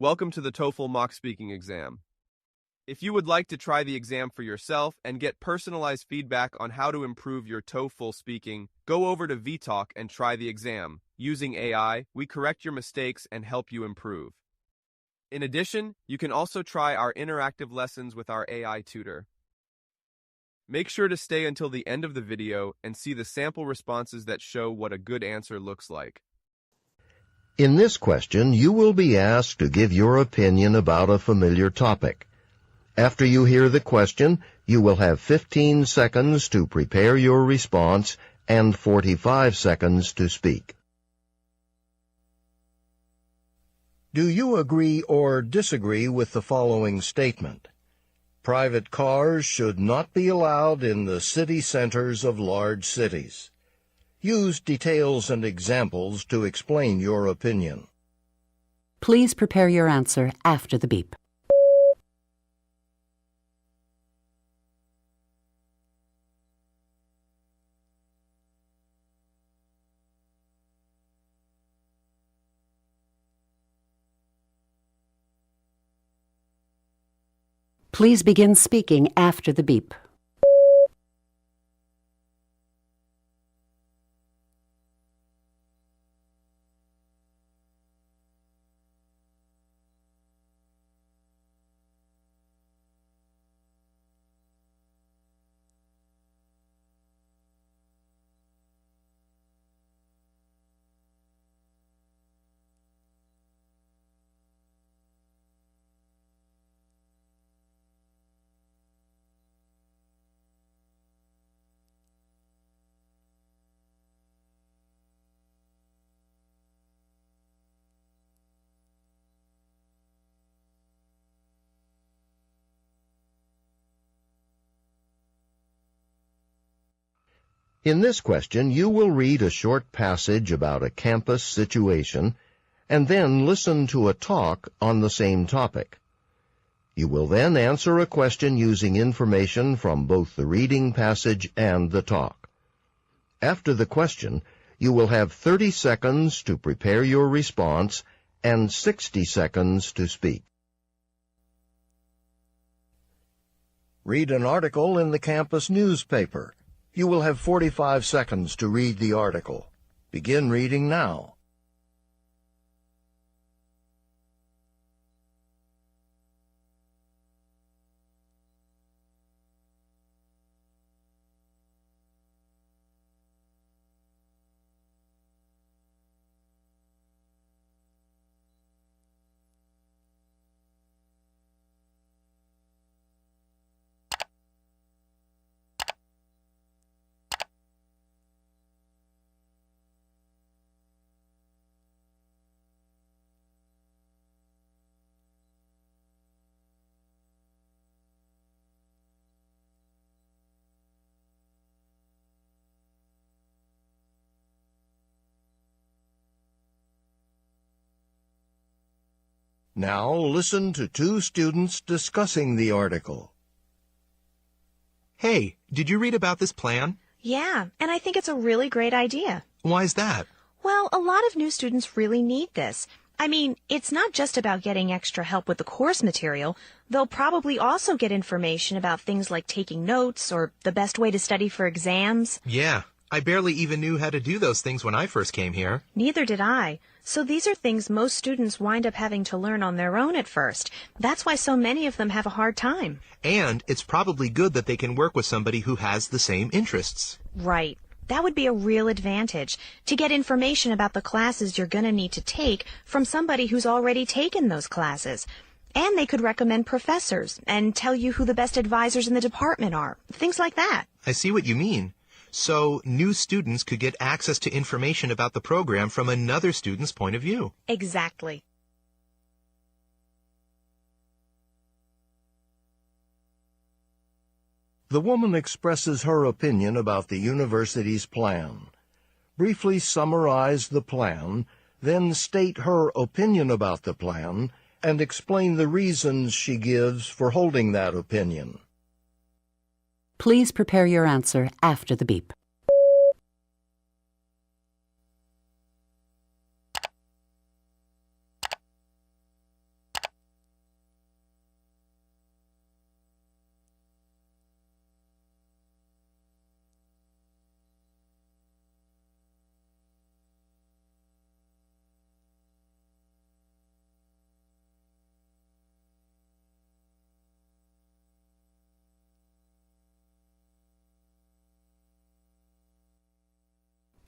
Welcome to the TOEFL mock speaking exam. If you would like to try the exam for yourself and get personalized feedback on how to improve your TOEFL speaking, go over to VTalk and try the exam. Using AI, we correct your mistakes and help you improve. In addition, you can also try our interactive lessons with our AI tutor. Make sure to stay until the end of the video and see the sample responses that show what a good answer looks like. In this question, you will be asked to give your opinion about a familiar topic. After you hear the question, you will have 15 seconds to prepare your response and 45 seconds to speak. Do you agree or disagree with the following statement? Private cars should not be allowed in the city centers of large cities. Use details and examples to explain your opinion. Please prepare your answer after the beep. Please begin speaking after the beep. In this question, you will read a short passage about a campus situation and then listen to a talk on the same topic. You will then answer a question using information from both the reading passage and the talk. After the question, you will have 30 seconds to prepare your response and 60 seconds to speak. Read an article in the campus newspaper. You will have 45 seconds to read the article. Begin reading now. Now listen to two students discussing the article. Hey, did you read about this plan? Yeah, and I think it's a really great idea. Why's that? Well, a lot of new students really need this. I mean, it's not just about getting extra help with the course material. They'll probably also get information about things like taking notes or the best way to study for exams. Yeah, I barely even knew how to do those things when I first came here. Neither did I. So these are things most students wind up having to learn on their own at first. That's why so many of them have a hard time. And it's probably good that they can work with somebody who has the same interests. Right. That would be a real advantage, to get information about the classes you're going to need to take from somebody who's already taken those classes. And they could recommend professors and tell you who the best advisors in the department are. Things like that. I see what you mean. So new students could get access to information about the program from another student's point of view. Exactly. The woman expresses her opinion about the university's plan. Briefly summarize the plan, then state her opinion about the plan, and explain the reasons she gives for holding that opinion. Please prepare your answer after the beep.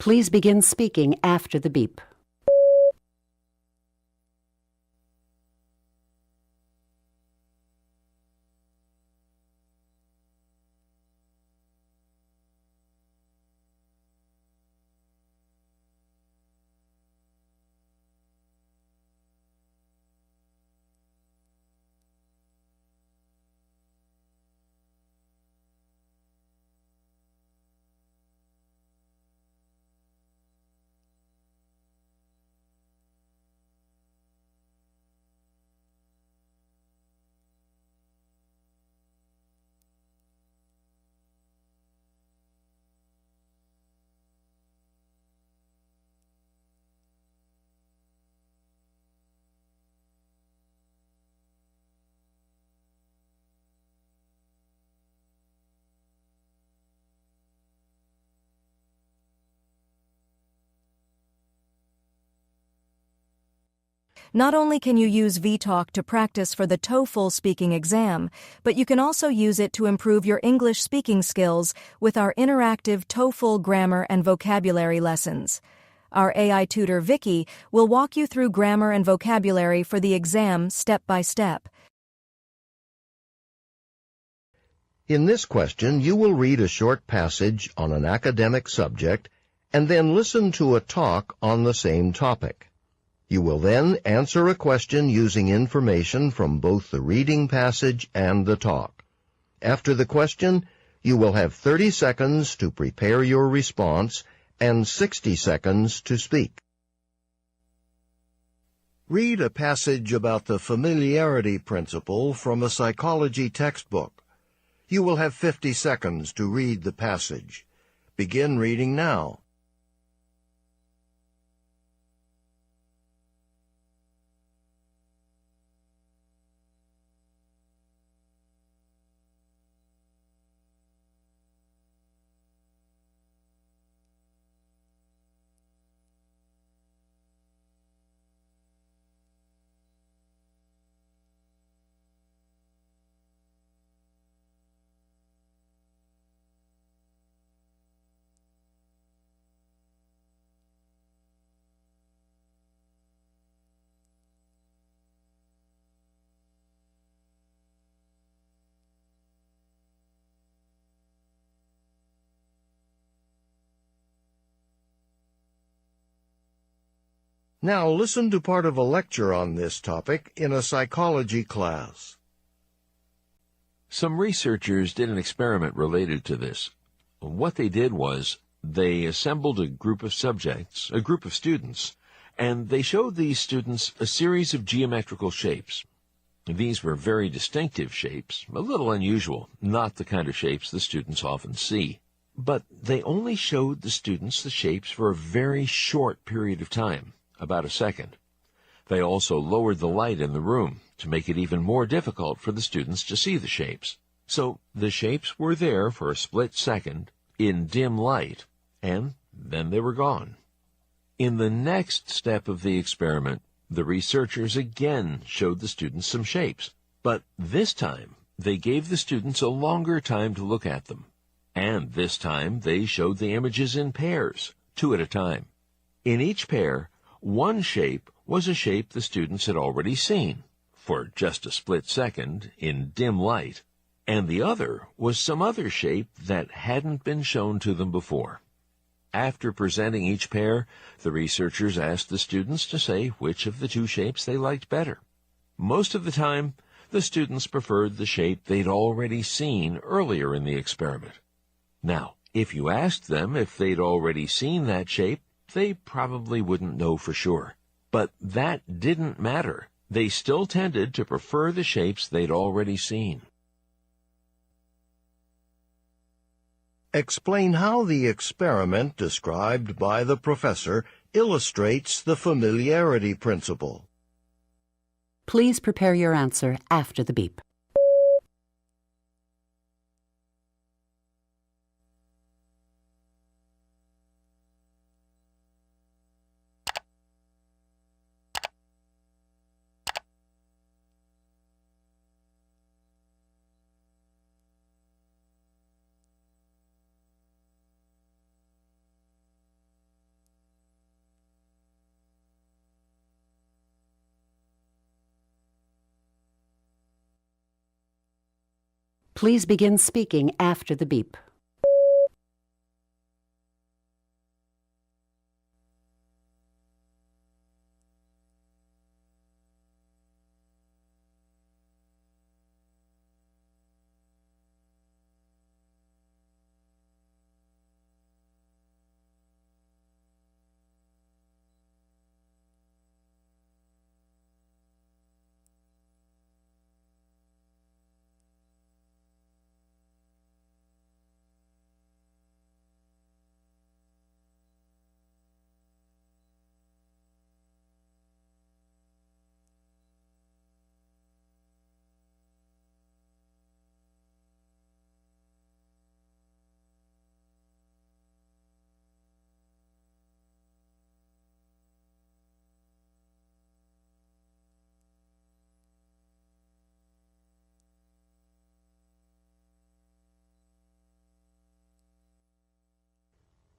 Please begin speaking after the beep. Not only can you use VTalk to practice for the TOEFL speaking exam, but you can also use it to improve your English speaking skills with our interactive TOEFL grammar and vocabulary lessons. Our AI tutor, Vicky, will walk you through grammar and vocabulary for the exam step by step. In this question, you will read a short passage on an academic subject and then listen to a talk on the same topic. You will then answer a question using information from both the reading passage and the talk. After the question, you will have 30 seconds to prepare your response and 60 seconds to speak. Read a passage about the familiarity principle from a psychology textbook. You will have 50 seconds to read the passage. Begin reading now. Now listen to part of a lecture on this topic in a psychology class. Some researchers did an experiment related to this. What they did was they assembled a group of subjects, a group of students, and they showed these students a series of geometrical shapes. These were very distinctive shapes, a little unusual, not the kind of shapes the students often see. But they only showed the students the shapes for a very short period of time, about a second. They also lowered the light in the room to make it even more difficult for the students to see the shapes. So the shapes were there for a split second in dim light, and then they were gone. In the next step of the experiment, the researchers again showed the students some shapes, but this time they gave the students a longer time to look at them. And this time they showed the images in pairs, 2 at a time. In each pair, one shape was a shape the students had already seen, for just a split second, in dim light, and the other was some other shape that hadn't been shown to them before. After presenting each pair, the researchers asked the students to say which of the 2 shapes they liked better. Most of the time, the students preferred the shape they'd already seen earlier in the experiment. Now, if you asked them if they'd already seen that shape, they probably wouldn't know for sure. But that didn't matter. They still tended to prefer the shapes they'd already seen. Explain how the experiment described by the professor illustrates the familiarity principle. Please prepare your answer after the beep. Please begin speaking after the beep.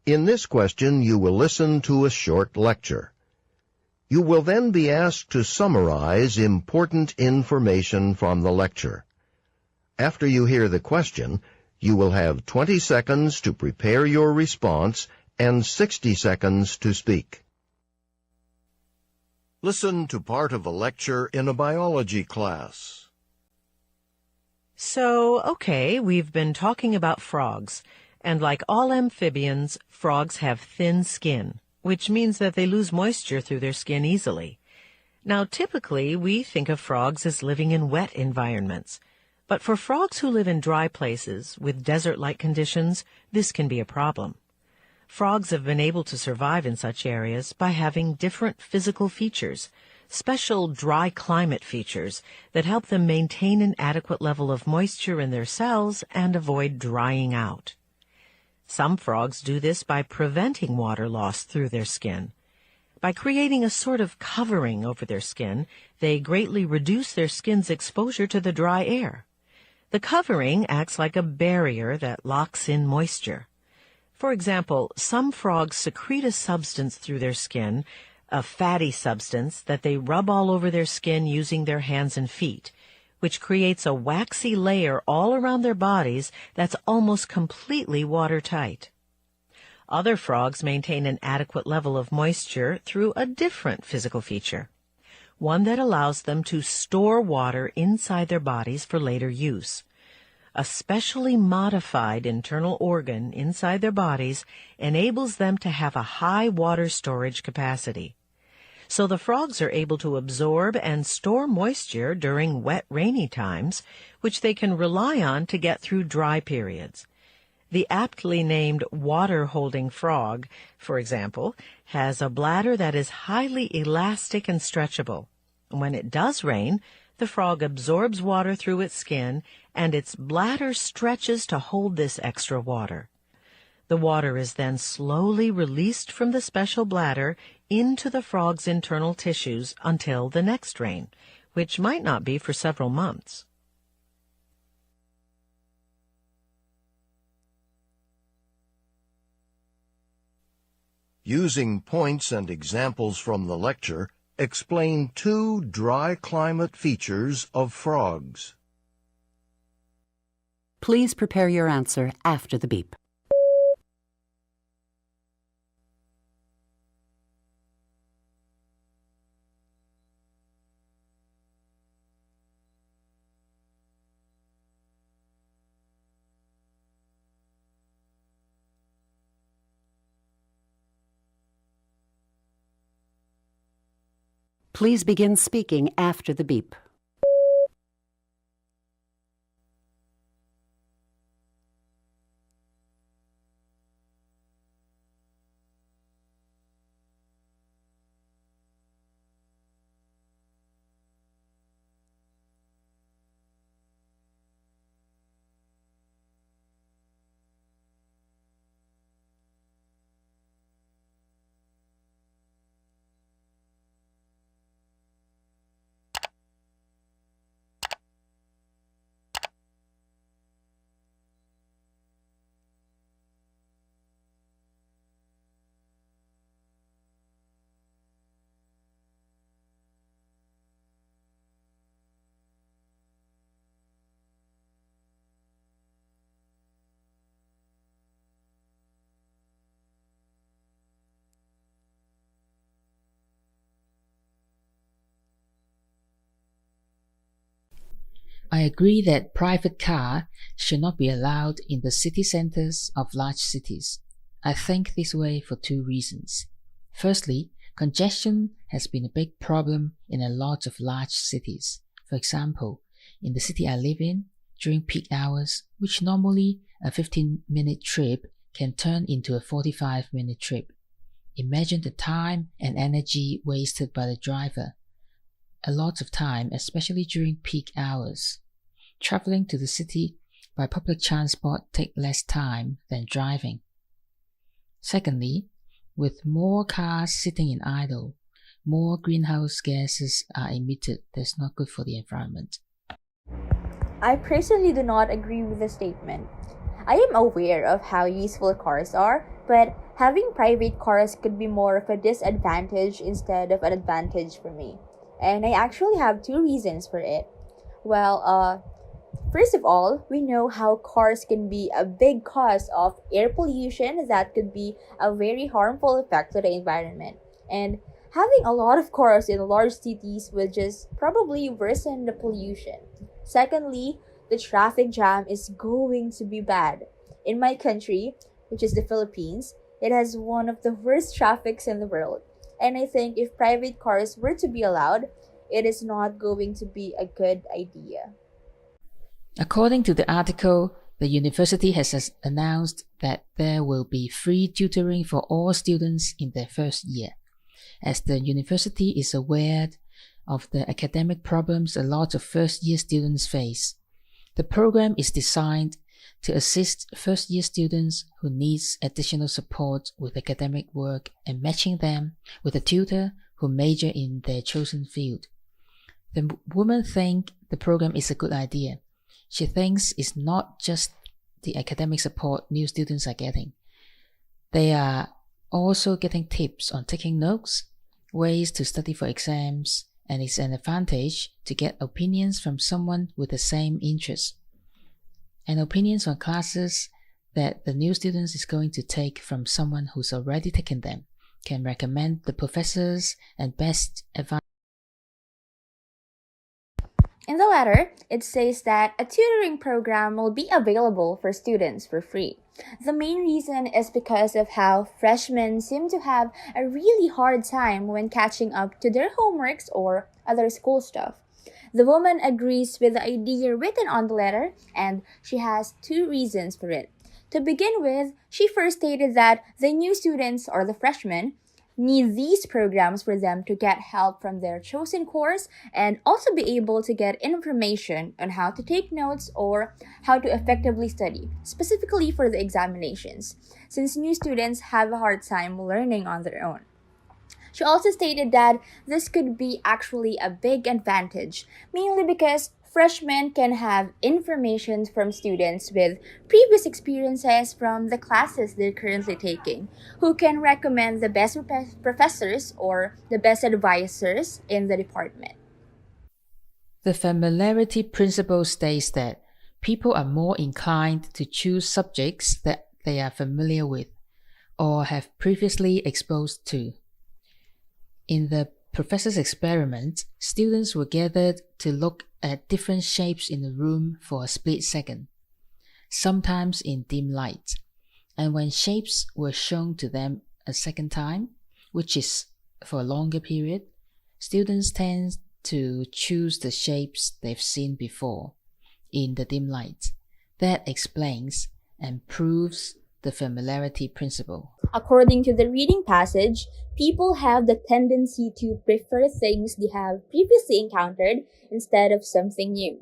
In this question, you will listen to a short lecture. You will then be asked to summarize important information from the lecture. After you hear the question, you will have 20 seconds to prepare your response and 60 seconds to speak. Listen to part of a lecture in a biology class. Okay, we've been talking about frogs. And like all amphibians, frogs have thin skin, which means that they lose moisture through their skin easily. Now, typically, we think of frogs as living in wet environments. But for frogs who live in dry places with desert-like conditions, this can be a problem. Frogs have been able to survive in such areas by having different physical features, special dry climate features that help them maintain an adequate level of moisture in their cells and avoid drying out. Some frogs do this by preventing water loss through their skin. By creating a sort of covering over their skin, they greatly reduce their skin's exposure to the dry air. The covering acts like a barrier that locks in moisture. For example, some frogs secrete a substance through their skin, a fatty substance that they rub all over their skin using their hands and feet, which creates a waxy layer all around their bodies that's almost completely watertight. Other frogs maintain an adequate level of moisture through a different physical feature, one that allows them to store water inside their bodies for later use. A specially modified internal organ inside their bodies enables them to have a high water storage capacity. So the frogs are able to absorb and store moisture during wet, rainy times, which they can rely on to get through dry periods. The aptly named water-holding frog, for example, has a bladder that is highly elastic and stretchable. When it does rain, the frog absorbs water through its skin, and its bladder stretches to hold this extra water. The water is then slowly released from the special bladder into the frog's internal tissues until the next rain, which might not be for several months. Using points and examples from the lecture, explain 2 dry climate features of frogs. Please prepare your answer after the beep. Please begin speaking after the beep. I agree that private car should not be allowed in the city centers of large cities. I think this way for two reasons. Firstly, congestion has been a big problem in a lot of large cities. For example, in the city I live in, during peak hours, which normally a 15-minute trip can turn into a 45-minute trip. Imagine the time and energy wasted by the driver. A lot of time, especially during peak hours. Traveling to the city by public transport takes less time than driving. Secondly, with more cars sitting in idle, more greenhouse gases are emitted that's not good for the environment. I personally do not agree with the statement. I am aware of how useful cars are, but having private cars could be more of a disadvantage instead of an advantage for me. And I actually have two reasons for it. Well, first of all, we know how cars can be a big cause of air pollution that could be a very harmful effect to the environment. And having a lot of cars in large cities would just probably worsen the pollution. Secondly, the traffic jam is going to be bad. In my country, which is the Philippines, it has one of the worst traffics in the world. And I think if private cars were to be allowed, it is not going to be a good idea. According to the article, the university has announced that there will be free tutoring for all students in their first year. As the university is aware of the academic problems a lot of first-year students face, the program is designed to assist first-year students who needs additional support with academic work and matching them with a tutor who major in their chosen field. The woman thinks the program is a good idea. She thinks it's not just the academic support new students are getting. They are also getting tips on taking notes, ways to study for exams, and it's an advantage to get opinions from someone with the same interests. And opinions on classes that the new students is going to take from someone who's already taken them can recommend the professors and best advice. In the letter, it says that a tutoring program will be available for students for free. The main reason is because of how freshmen seem to have a really hard time when catching up to their homeworks or other school stuff. The woman agrees with the idea written on the letter, and she has two reasons for it. To begin with, she first stated that the new students, or the freshmen, need these programs for them to get help from their chosen course and also be able to get information on how to take notes or how to effectively study, specifically for the examinations, since new students have a hard time learning on their own. She also stated that this could be actually a big advantage, mainly because freshmen can have information from students with previous experiences from the classes they're currently taking, who can recommend the best professors or the best advisors in the department. The familiarity principle states that people are more inclined to choose subjects that they are familiar with or have previously exposed to. In the professor's experiment, students were gathered to look at different shapes in the room for a split second, sometimes in dim light. And when shapes were shown to them a second time, which is for a longer period, students tend to choose the shapes they've seen before in the dim light. That explains and proves the familiarity principle. According to the reading passage, people have the tendency to prefer things they have previously encountered instead of something new.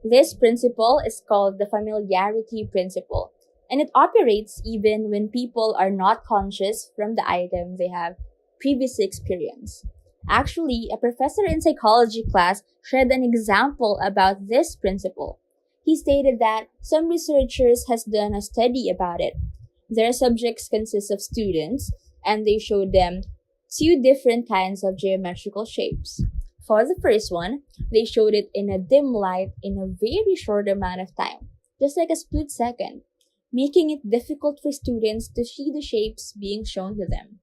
This principle is called the familiarity principle, and it operates even when people are not conscious from the item they have previously experienced. Actually, a professor in psychology class shared an example about this principle. He stated that some researchers has done a study about it. Their subjects consist of students, and they showed them two different kinds of geometrical shapes. For the first one, they showed it in a dim light in a very short amount of time, just like a split second, making it difficult for students to see the shapes being shown to them.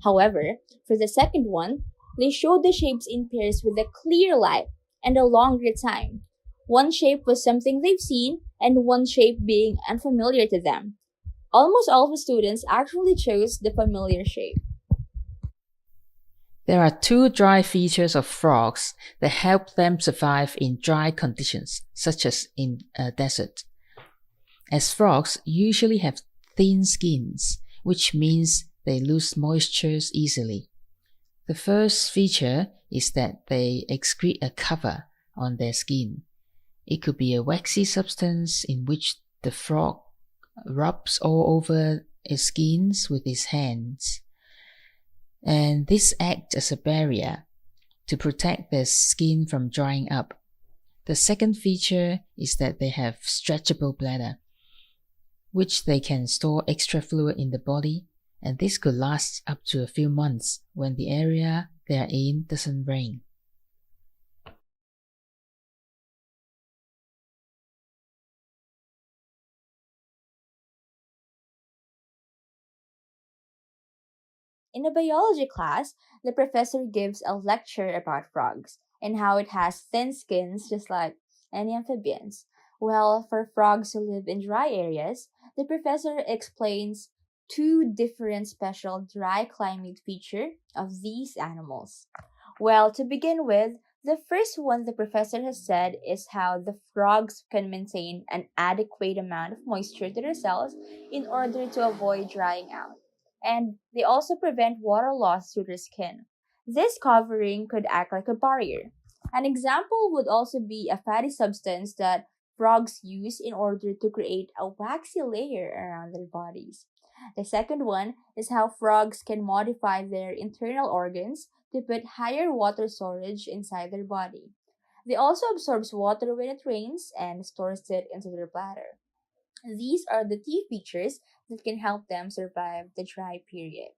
However, for the second one, they showed the shapes in pairs with a clear light and a longer time, One shape was something they've seen, and one shape being unfamiliar to them. Almost all of the students actually chose the familiar shape. There are two dry features of frogs that help them survive in dry conditions, such as in a desert. As frogs usually have thin skins, which means they lose moisture easily. The first feature is that they excrete a cover on their skin. It could be a waxy substance in which the frog rubs all over its skins with its hands. And this acts as a barrier to protect their skin from drying up. The second feature is that they have stretchable bladder, which they can store extra fluid in the body, and this could last up to a few months when the area they are in doesn't rain. In a biology class, the professor gives a lecture about frogs and how it has thin skins just like any amphibians. Well, for frogs who live in dry areas, the professor explains two different special dry climate features of these animals. Well, to begin with, the first one the professor has said is how the frogs can maintain an adequate amount of moisture to their cells in order to avoid drying out. And they also prevent water loss to their skin. This covering could act like a barrier. An example would also be a fatty substance that frogs use in order to create a waxy layer around their bodies. The second one is how frogs can modify their internal organs to put higher water storage inside their body. They also absorb water when it rains and stores it into their bladder. These are the key features that can help them survive the dry period.